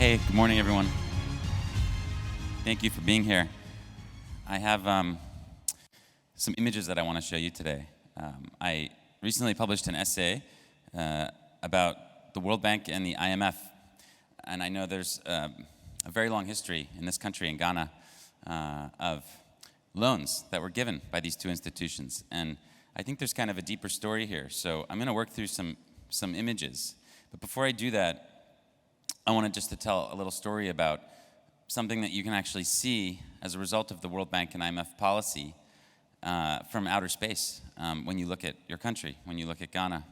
Hey, good morning, everyone. Thank you for being here. I have some images that I want to show you today. I recently published an essay about the World Bank and the IMF, and I know there's a very long history in this country, in Ghana, of loans that were given by these two institutions, and I think there's kind of a deeper story here. So I'm going to work through some images, but before I do that, I wanted just to tell a little story about something that you can actually see as a result of the World Bank and IMF policy from outer space. When you look at your country, when you look at Ghana,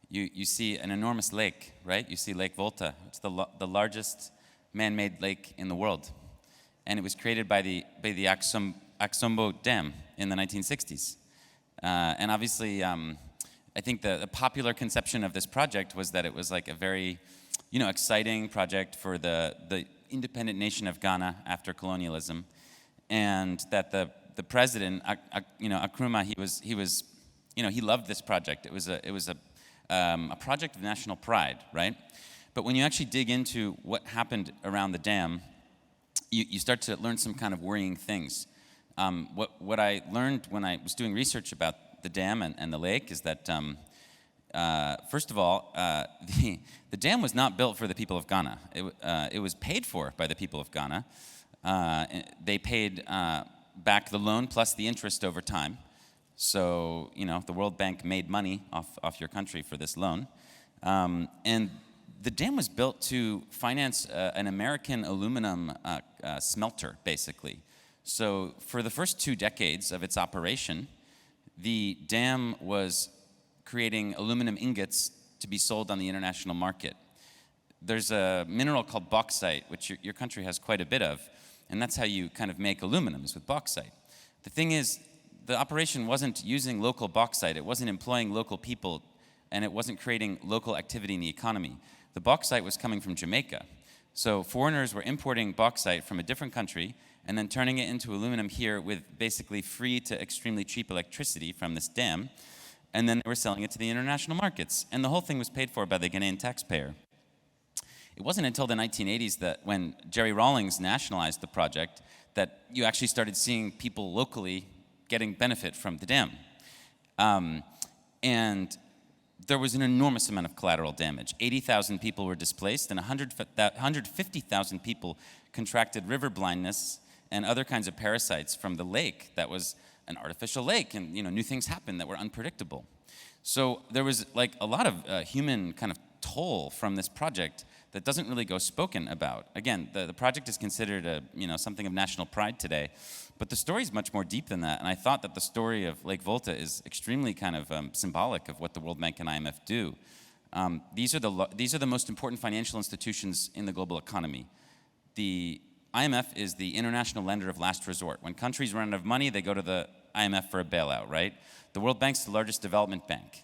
you see an enormous lake, right? You see Lake Volta. It's the largest man-made lake in the world, and it was created by the Aksumbo Dam in the 1960s. And obviously, I think the popular conception of this project was that it was like a very exciting project for the independent nation of Ghana after colonialism, and that the president, Nkrumah, he loved this project. It was a project of national pride, right? But when you actually dig into what happened around the dam, you start to learn some kind of worrying things. What I learned when I was doing research about the dam and the lake is that first of all, the dam was not built for the people of Ghana. It was paid for by the people of Ghana. They paid back the loan plus the interest over time. So, the World Bank made money off your country for this loan. And the dam was built to finance an American aluminum smelter, basically. So for the first 2 decades of its operation, the dam was creating aluminum ingots to be sold on the international market. There's a mineral called bauxite, which your country has quite a bit of, and that's how you kind of make aluminum, is with bauxite. The thing is, the operation wasn't using local bauxite, it wasn't employing local people, and it wasn't creating local activity in the economy. The bauxite was coming from Jamaica. So foreigners were importing bauxite from a different country and then turning it into aluminum here with basically free to extremely cheap electricity from this dam, and then they were selling it to the international markets. And the whole thing was paid for by the Ghanaian taxpayer. It wasn't until the 1980s that when Jerry Rawlings nationalized the project that you actually started seeing people locally getting benefit from the dam. And there was an enormous amount of collateral damage. 80,000 people were displaced, and 150,000 people contracted river blindness and other kinds of parasites from the lake that was an artificial lake, and new things happened that were unpredictable. So there was like a lot of human kind of toll from this project that doesn't really go spoken about. Again, the project is considered something of national pride today, but the story is much more deep than that. And I thought that the story of Lake Volta is extremely kind of symbolic of what the World Bank and IMF do. These are the most important financial institutions in the global economy. The IMF is the international lender of last resort. When countries run out of money, they go to the IMF for a bailout, right? The World Bank's the largest development bank.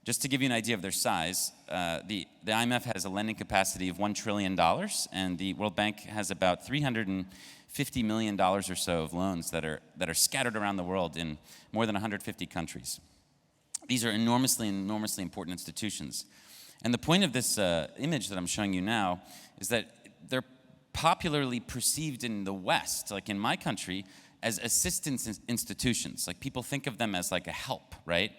Just to give you an idea of their size, the IMF has a lending capacity of $1 trillion, and the World Bank has about $350 million or so of loans that are scattered around the world in more than 150 countries. These are enormously important institutions. And the point of this image that I'm showing you now is that they're popularly perceived in the West, like in my country, as assistance institutions. Like people think of them as like a help, right?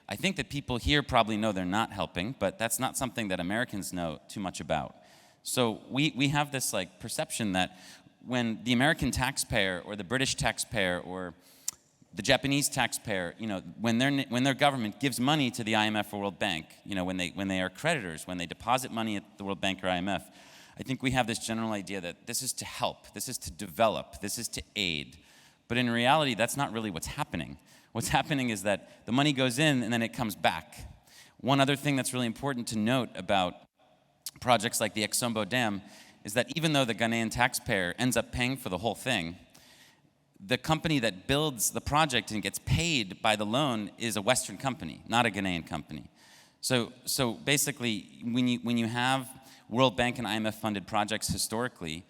I think that people here probably know they're not helping, but that's not something that Americans know too much about. So we have this like perception that when the American taxpayer or the British taxpayer or the Japanese taxpayer, when their government gives money to the IMF or World Bank, when they are creditors, when they deposit money at the World Bank or IMF, I think we have this general idea that this is to help, this is to develop, this is to aid. But in reality, that's not really what's happening. What's happening is that the money goes in and then it comes back. One other thing that's really important to note about projects like the Aksumbo Dam is that even though the Ghanaian taxpayer ends up paying for the whole thing, the company that builds the project and gets paid by the loan is a Western company, not a Ghanaian company. So basically, when you have World Bank and IMF funded projects historically,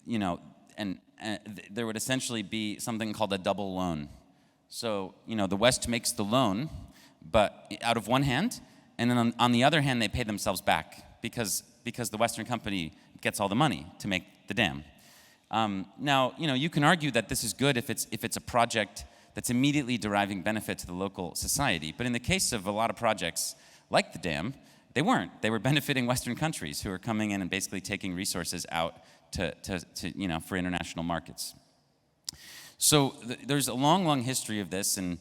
and there would essentially be something called a double loan. So, the West makes the loan, but out of one hand, and then on the other hand, they pay themselves back because the Western company gets all the money to make the dam. Now, you can argue that this is good if it's a project that's immediately deriving benefit to the local society. But in the case of a lot of projects like the dam, they weren't. They were benefiting Western countries who were coming in and basically taking resources out for international markets. So there's a long, long history of this, and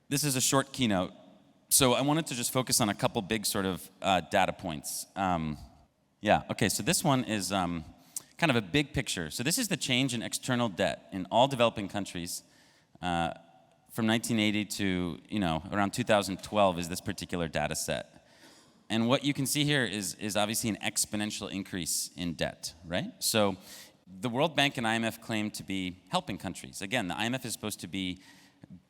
this is a short keynote. So I wanted to just focus on a couple big sort of data points. So this one is kind of a big picture. So this is the change in external debt in all developing countries from 1980 to around 2012 is this particular data set. And what you can see here is obviously an exponential increase in debt, right? So the World Bank and IMF claim to be helping countries. Again, the IMF is supposed to be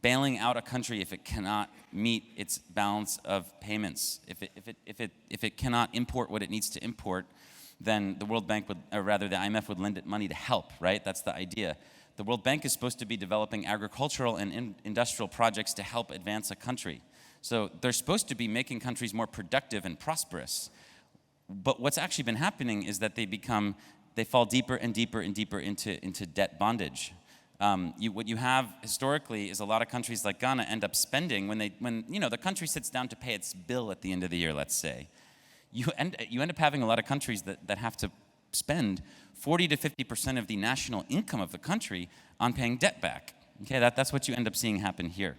bailing out a country if it cannot meet its balance of payments. If it cannot import what it needs to import, then the World Bank the IMF would lend it money to help, right? That's the idea. The World Bank is supposed to be developing agricultural and industrial projects to help advance a country. So they're supposed to be making countries more productive and prosperous. But what's actually been happening is that they fall deeper and deeper and deeper into debt bondage. What you have historically is a lot of countries like Ghana end up spending when the country sits down to pay its bill at the end of the year, let's say. You end up having a lot of countries that have to spend 40 to 50% of the national income of the country on paying debt back. Okay, that's what you end up seeing happen here.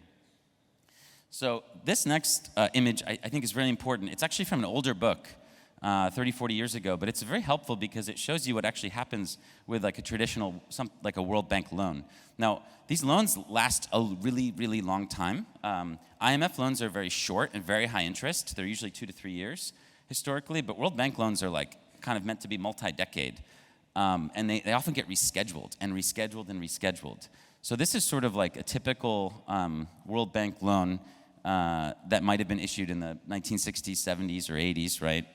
So this next image I think is really important. It's actually from an older book, 30, 40 years ago, but it's very helpful because it shows you what actually happens with like a traditional, like a World Bank loan. Now, these loans last a really, really long time. IMF loans are very short and very high interest. They're usually 2 to 3 years historically, but World Bank loans are like kind of meant to be multi-decade. And they often get rescheduled and rescheduled and rescheduled. So this is sort of like a typical World Bank loan that might have been issued in the 1960s, 70s, or 80s, right?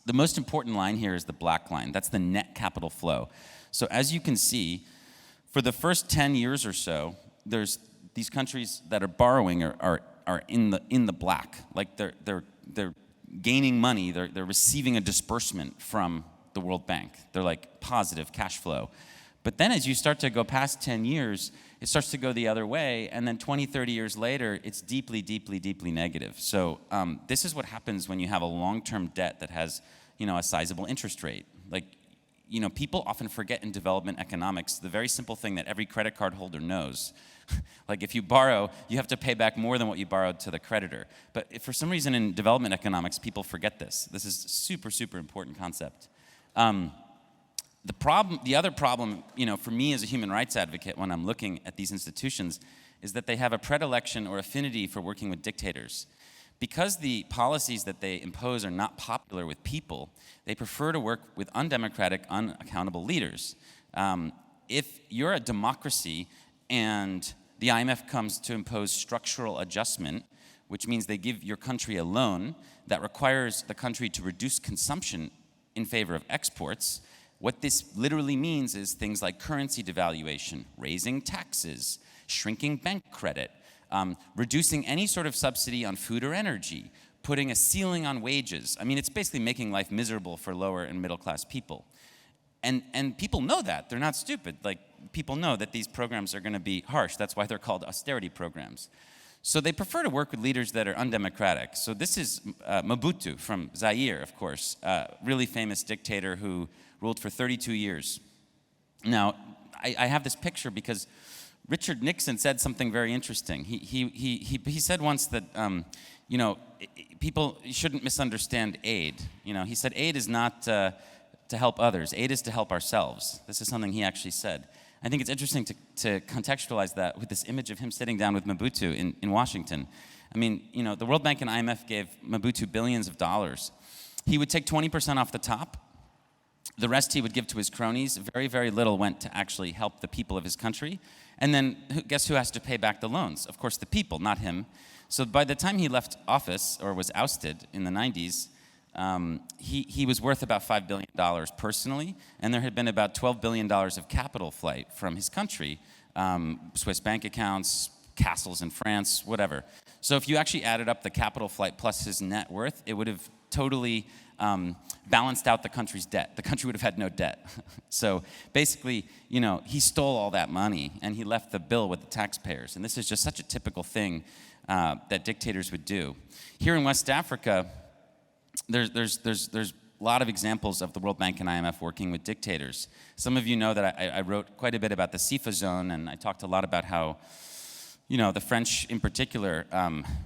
The most important line here is the black line. That's the net capital flow. So as you can see, for the first 10 years or so, there's these countries that are borrowing are in the black. Like they're gaining money. They're receiving a disbursement from the World Bank. They're like positive cash flow. But then as you start to go past 10 years, it starts to go the other way, and then 20, 30 years later, it's deeply, deeply, deeply negative. So this is what happens when you have a long-term debt that has, a sizable interest rate. Like, people often forget in development economics the very simple thing that every credit card holder knows. Like if you borrow, you have to pay back more than what you borrowed to the creditor. But if for some reason in development economics, people forget this. This is a super, super important concept. The other problem, for me as a human rights advocate when I'm looking at these institutions is that they have a predilection or affinity for working with dictators. Because the policies that they impose are not popular with people, they prefer to work with undemocratic, unaccountable leaders. If you're a democracy and the IMF comes to impose structural adjustment, which means they give your country a loan that requires the country to reduce consumption in favor of exports, what this literally means is things like currency devaluation, raising taxes, shrinking bank credit, reducing any sort of subsidy on food or energy, putting a ceiling on wages. I mean, it's basically making life miserable for lower and middle class people. And people know that. They're not stupid. Like, people know that these programs are going to be harsh. That's why they're called austerity programs. So they prefer to work with leaders that are undemocratic. So this is Mobutu from Zaire, of course, really famous dictator who ruled for 32 years. Now, I have this picture because Richard Nixon said something very interesting. He said once that, people shouldn't misunderstand aid. He said aid is not to help others. Aid is to help ourselves. This is something he actually said. I think it's interesting to contextualize that with this image of him sitting down with Mobutu in Washington. I mean, the World Bank and IMF gave Mobutu billions of dollars. He would take 20% off the top. The rest he would give to his cronies. Very, very little went to actually help the people of his country. And then guess who has to pay back the loans? Of course, the people, not him. So by the time he left office or was ousted in the 90s, he was worth about $5 billion personally, and there had been about $12 billion of capital flight from his country, Swiss bank accounts, castles in France, whatever. So if you actually added up the capital flight plus his net worth, it would have totally balanced out the country's debt. The country would have had no debt. So basically, he stole all that money and he left the bill with the taxpayers. And this is just such a typical thing that dictators would do. Here in West Africa, there's a lot of examples of the World Bank and IMF working with dictators. Some of you know that I wrote quite a bit about the CIFA zone, and I talked a lot about how the French in particular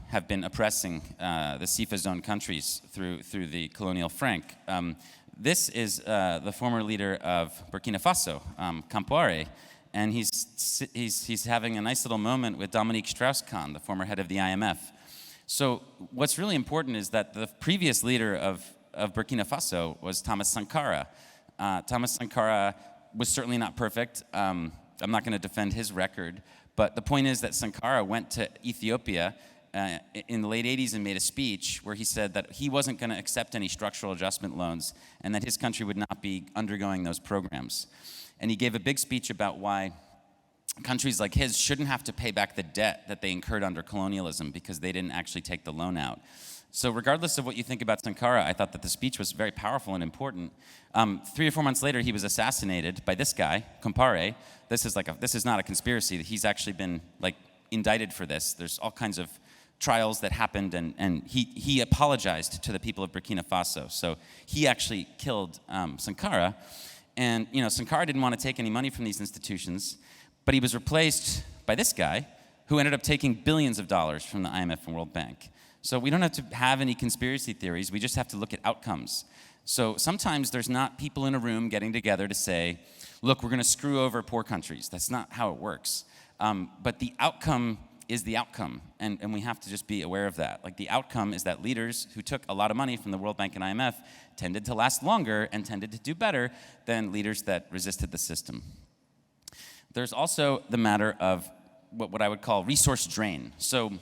have been oppressing the CIFA zone countries through the colonial franc. This is the former leader of Burkina Faso, Compaoré, and he's having a nice little moment with Dominique Strauss-Kahn, the former head of the IMF. So what's really important is that the previous leader of Burkina Faso was Thomas Sankara. Thomas Sankara was certainly not perfect. I'm not going to defend his record, but the point is that Sankara went to Ethiopia in the late 80s and made a speech where he said that he wasn't going to accept any structural adjustment loans and that his country would not be undergoing those programs. And he gave a big speech about why countries like his shouldn't have to pay back the debt that they incurred under colonialism because they didn't actually take the loan out. So regardless of what you think about Sankara, I thought that the speech was very powerful and important. 3 or 4 months later, he was assassinated by this guy, Compaoré. This is not a conspiracy. He's actually been indicted for this. There's all kinds of trials that happened, and he apologized to the people of Burkina Faso. So he actually killed Sankara. And Sankara didn't want to take any money from these institutions, but he was replaced by this guy who ended up taking billions of dollars from the IMF and World Bank. So we don't have to have any conspiracy theories. We just have to look at outcomes. So sometimes there's not people in a room getting together to say, look, we're going to screw over poor countries. That's not how it works. But the outcome is the outcome, and we have to just be aware of that. The outcome is that leaders who took a lot of money from the World Bank and IMF tended to last longer and tended to do better than leaders that resisted the system. There's also the matter of what I would call resource drain. So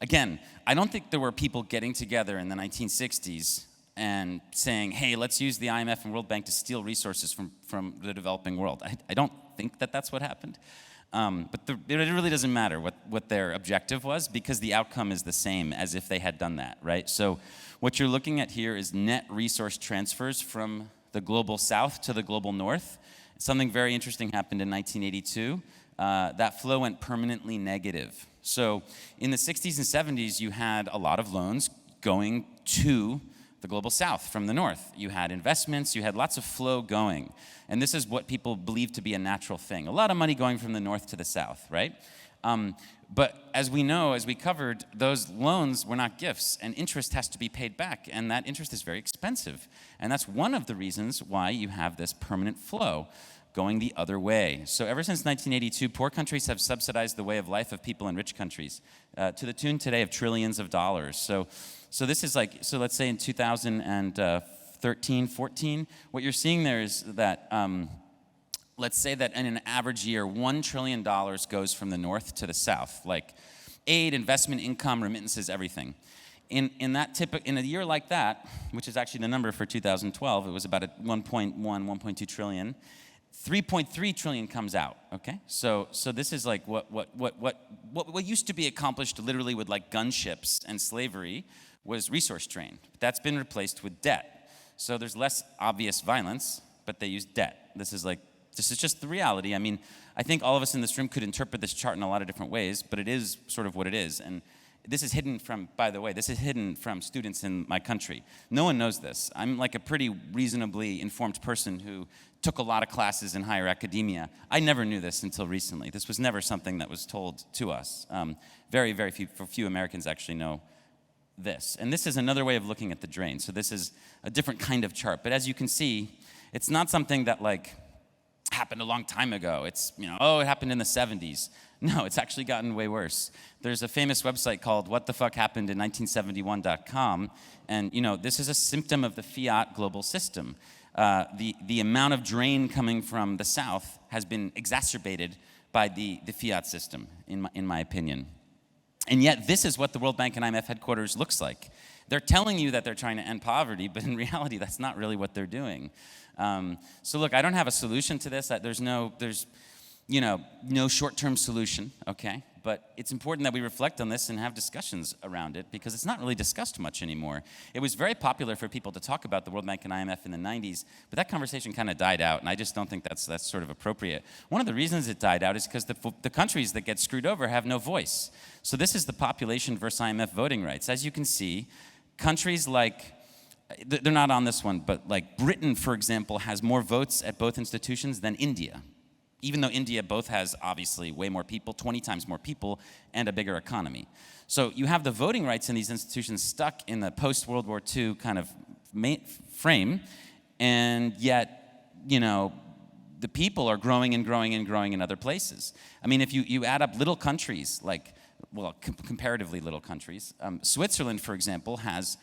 again, I don't think there were people getting together in the 1960s and saying, hey, let's use the IMF and World Bank to steal resources from the developing world. I don't think that that's what happened. But it really doesn't matter what their objective was because the outcome is the same as if they had done that, right? So what you're looking at here is net resource transfers from the global south to the global north. Something very interesting happened in 1982. That flow went permanently negative. So in the 60s and 70s, you had a lot of loans going to the global south from the north. You had investments, you had lots of flow going. And this is what people believe to be a natural thing. A lot of money going from the north to the south, right? But as we know, as we covered, those loans were not gifts, and interest has to be paid back, and that interest is very expensive. And that's one of the reasons why you have this permanent flow going the other way. So ever since 1982, poor countries have subsidized the way of life of people in rich countries to the tune today of trillions of dollars. So this is so let's say in 2013, 14, what you're seeing there is that let's say that in an average year, $1 trillion goes from the north to the south, like aid, investment, income, remittances, everything. In a year like that, which is actually the number for 2012, it was about 1.2 trillion. 3.3 trillion comes out. Okay, so this is what used to be accomplished literally with gunships and slavery was resource drain. That's been replaced with debt. So there's less obvious violence, but they use debt. This is just the reality. I mean, I think all of us in this room could interpret this chart in a lot of different ways, but it is sort of what it is. And this is hidden from, by the way, this is hidden from students in my country. No one knows this. I'm a pretty reasonably informed person who took a lot of classes in higher academia. I never knew this until recently. This was never something that was told to us. Very, very few Americans actually know this. And this is another way of looking at the drain. So this is a different kind of chart. But as you can see, it's not something that happened a long time ago. It's, it happened in the 70s. No, it's actually gotten way worse. There's a famous website called whatthefuckhappenedin1971.com, and this is a symptom of the fiat global system. The amount of drain coming from the south has been exacerbated by the fiat system, in my opinion. And yet this is what the World Bank and IMF headquarters looks like. They're telling you that they're trying to end poverty, but in reality, that's not really what they're doing. So look, I don't have a solution to this. no short-term solution, okay? But it's important that we reflect on this and have discussions around it because it's not really discussed much anymore. It was very popular for people to talk about the World Bank and IMF in the 90s, but that conversation kind of died out, and I just don't think that's sort of appropriate. One of the reasons it died out is because the countries that get screwed over have no voice. So this is the population versus IMF voting rights. As you can see, countries like, they're not on this one, but like Britain, for example, has more votes at both institutions than India. Even though India both has, obviously, way more people, 20 times more people, and a bigger economy. So you have the voting rights in these institutions stuck in the post-World War II kind of frame, and yet, the people are growing and growing and growing in other places. I mean, if you add up little countries, comparatively little countries, Switzerland, for example, has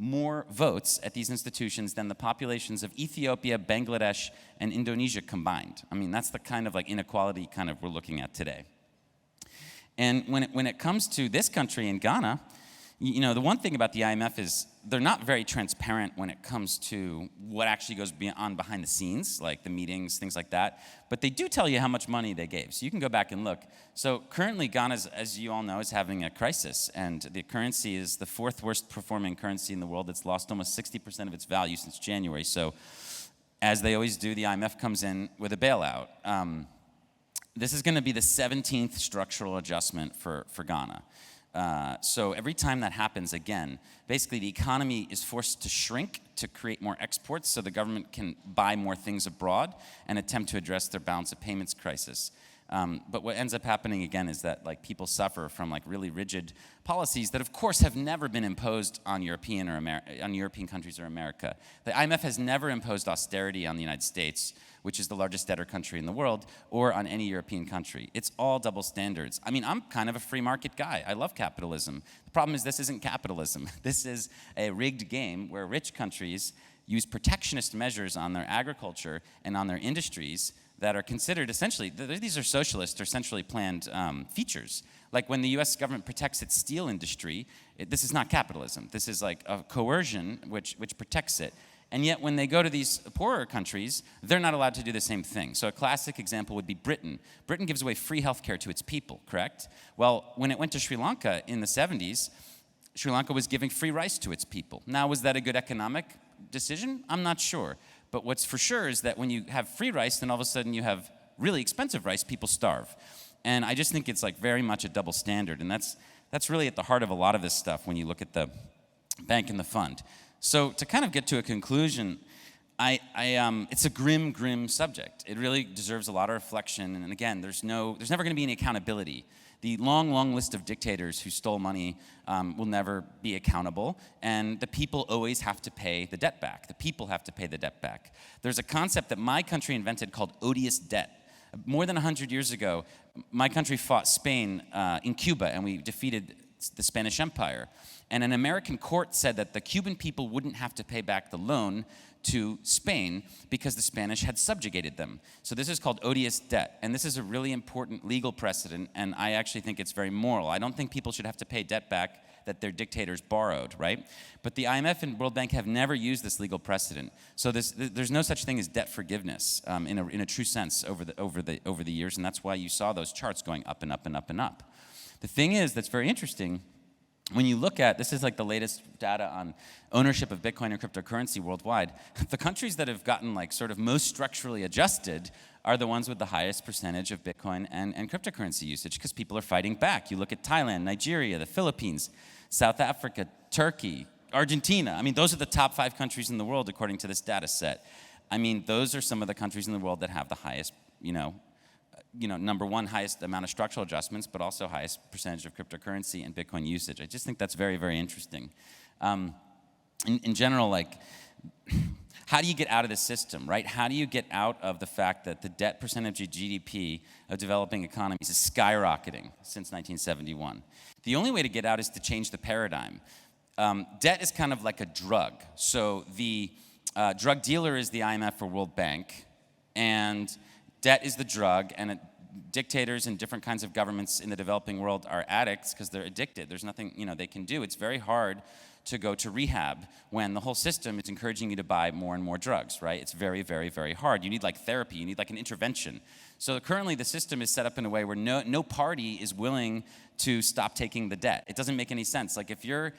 more votes at these institutions than the populations of Ethiopia, Bangladesh, and Indonesia combined. I mean, that's the kind of inequality we're looking at today. And when it comes to this country in Ghana, the one thing about the IMF is they're not very transparent when it comes to what actually goes on behind the scenes, like the meetings, things like that. But they do tell you how much money they gave. So you can go back and look. So currently Ghana, as you all know, is having a crisis. And the currency is the fourth worst performing currency in the world. It's lost almost 60% of its value since January. So as they always do, the IMF comes in with a bailout. This is going to be the 17th structural adjustment for Ghana. So every time that happens again, basically the economy is forced to shrink to create more exports so the government can buy more things abroad and attempt to address their balance of payments crisis. But what ends up happening again is that people suffer from really rigid policies that of course have never been imposed on European countries or America. The IMF has never imposed austerity on the United States, which is the largest debtor country in the world, or on any European country. It's all double standards. I mean, I'm kind of a free market guy. I love capitalism. The problem is this isn't capitalism. This is a rigged game where rich countries use protectionist measures on their agriculture and on their industries that are considered essentially, these are socialist or centrally planned features. Like when the US government protects its steel industry, this is not capitalism. This is like a coercion which protects it. And yet when they go to these poorer countries, they're not allowed to do the same thing. So a classic example would be Britain. Britain gives away free healthcare to its people, correct? Well, when it went to Sri Lanka in the 70s, Sri Lanka was giving free rice to its people. Now, was that a good economic decision? I'm not sure. But what's for sure is that when you have free rice, then all of a sudden you have really expensive rice, people starve. And I just think it's very much a double standard. And that's really at the heart of a lot of this stuff when you look at the bank and the fund. So to kind of get to a conclusion, it's a grim subject. It really deserves a lot of reflection. And again, there's never going to be any accountability. The long list of dictators who stole money will never be accountable, and the people always have to pay the debt back. The people have to pay the debt back. There's a concept that my country invented called odious debt. More than 100 years ago, my country fought Spain in Cuba, and we defeated the Spanish Empire. And an American court said that the Cuban people wouldn't have to pay back the loan to Spain because the Spanish had subjugated them. So this is called odious debt, and this is a really important legal precedent, and I actually think it's very moral. I don't think people should have to pay debt back that their dictators borrowed, right? But the IMF and World Bank have never used this legal precedent. So there's no such thing as debt forgiveness in a true sense over the years, and that's why you saw those charts going up and up and up and up. The thing is that's very interesting. When you look at, this is the latest data on ownership of Bitcoin and cryptocurrency worldwide, the countries that have gotten sort of most structurally adjusted are the ones with the highest percentage of Bitcoin and cryptocurrency usage because people are fighting back. You look at Thailand, Nigeria, the Philippines, South Africa, Turkey, Argentina. I mean, those are the top 5 countries in the world according to this data set. I mean, those are some of the countries in the world that have the highest, number one, highest amount of structural adjustments, but also highest percentage of cryptocurrency and Bitcoin usage. I just think that's very, very interesting. In general, how do you get out of this system, right? How do you get out of the fact that the debt percentage of GDP of developing economies is skyrocketing since 1971? The only way to get out is to change the paradigm. Debt is kind of like a drug. So the drug dealer is the IMF or World Bank, and debt is the drug, and dictators and different kinds of governments in the developing world are addicts because they're addicted. There's nothing they can do. It's very hard to go to rehab when the whole system is encouraging you to buy more and more drugs, right? It's very, very, very hard. You need like therapy, you need like an intervention. So currently the system is set up in a way where no party is willing to stop taking the debt. It doesn't make any sense. Like if you're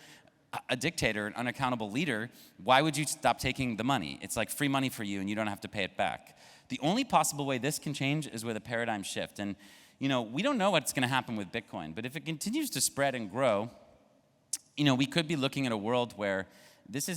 a dictator, an unaccountable leader, why would you stop taking the money? It's like free money for you and you don't have to pay it back. The only possible way this can change is with a paradigm shift. And you know, we don't know what's going to happen with Bitcoin, but if it continues to spread and grow, you know, we could be looking at a world where this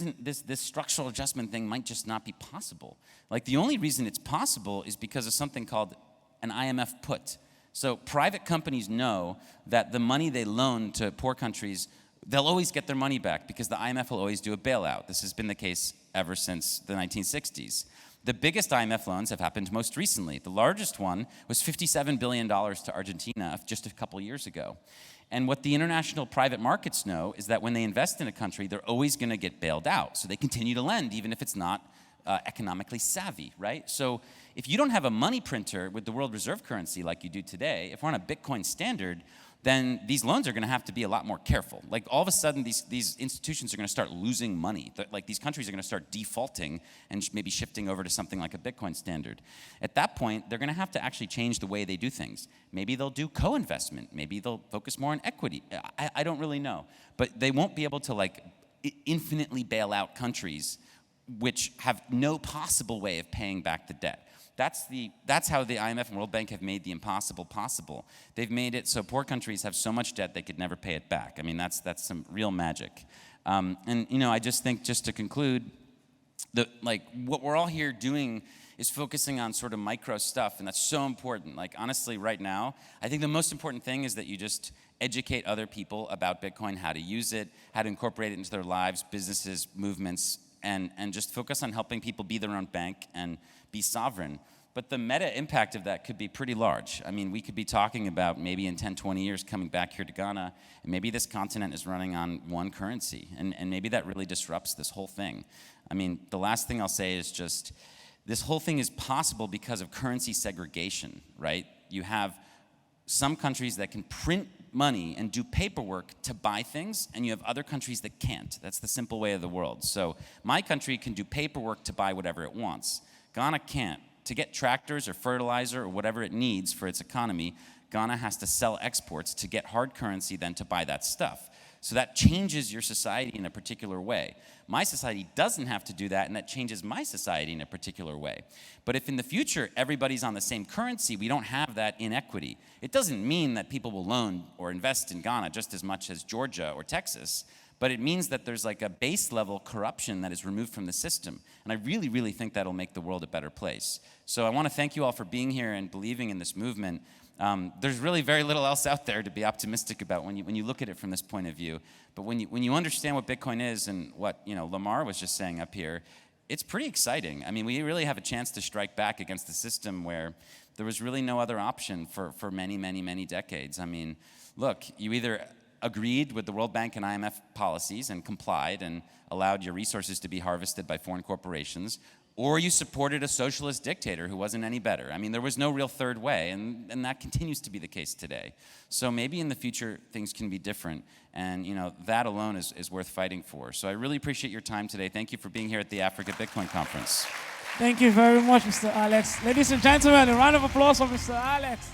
structural adjustment thing might just not be possible. Like the only reason it's possible is because of something called an IMF put. So private companies know that the money they loan to poor countries, they'll always get their money back because the IMF will always do a bailout. This has been the case ever since the 1960s. The biggest IMF loans have happened most recently. The largest one was $57 billion to Argentina just a couple years ago. And what the international private markets know is that when they invest in a country, they're always going to get bailed out. So they continue to lend, even if it's not economically savvy, right? So if you don't have a money printer with the world reserve currency like you do today, if we're on a Bitcoin standard, then these loans are going to have to be a lot more careful. Like all of a sudden, these institutions are going to start losing money. Like these countries are going to start defaulting and maybe shifting over to something like a Bitcoin standard. At that point, they're going to have to actually change the way they do things. Maybe they'll do co-investment. Maybe they'll focus more on equity. I don't really know. But they won't be able to like infinitely bail out countries which have no possible way of paying back the debt. That's how the IMF and World Bank have made the impossible possible. They've made it so poor countries have so much debt they could never pay it back. I mean, that's some real magic. And you know, I just think, just to conclude, what we're all here doing is focusing on sort of micro stuff, and that's so important. Like honestly, right now, I think the most important thing is that you just educate other people about Bitcoin, how to use it, how to incorporate it into their lives, businesses, movements, and just focus on helping people be their own bank and be sovereign. But the meta impact of that could be pretty large. I mean, we could be talking about maybe in 10, 20 years coming back here to Ghana, and maybe this continent is running on one currency, and maybe that really disrupts this whole thing. I mean, the last thing I'll say is just, this whole thing is possible because of currency segregation, right? You have some countries that can print money and do paperwork to buy things, and you have other countries that can't. That's the simple way of the world. So my country can do paperwork to buy whatever it wants. Ghana can't. To get tractors or fertilizer or whatever it needs for its economy, Ghana has to sell exports to get hard currency then to buy that stuff. So that changes your society in a particular way. My society doesn't have to do that, and that changes my society in a particular way. But if in the future everybody's on the same currency, we don't have that inequity. It doesn't mean that people will loan or invest in Ghana just as much as Georgia or Texas, but it means that there's like a base level corruption that is removed from the system. And I really, really think that'll make the world a better place. So I want to thank you all for being here and believing in this movement. There's really very little else out there to be optimistic about when you look at it from this point of view. But when you understand what Bitcoin is and what Lamar was just saying up here, it's pretty exciting. I mean, we really have a chance to strike back against the system where there was really no other option for many, many, many decades. I mean, look, you either agreed with the World Bank and IMF policies and complied and allowed your resources to be harvested by foreign corporations, or you supported a socialist dictator who wasn't any better. I mean, there was no real third way, and that continues to be the case today. So maybe in the future, things can be different, and that alone is worth fighting for. So I really appreciate your time today. Thank you for being here at the Africa Bitcoin Conference. Thank you very much, Mr. Alex. Ladies and gentlemen, a round of applause for Mr. Alex.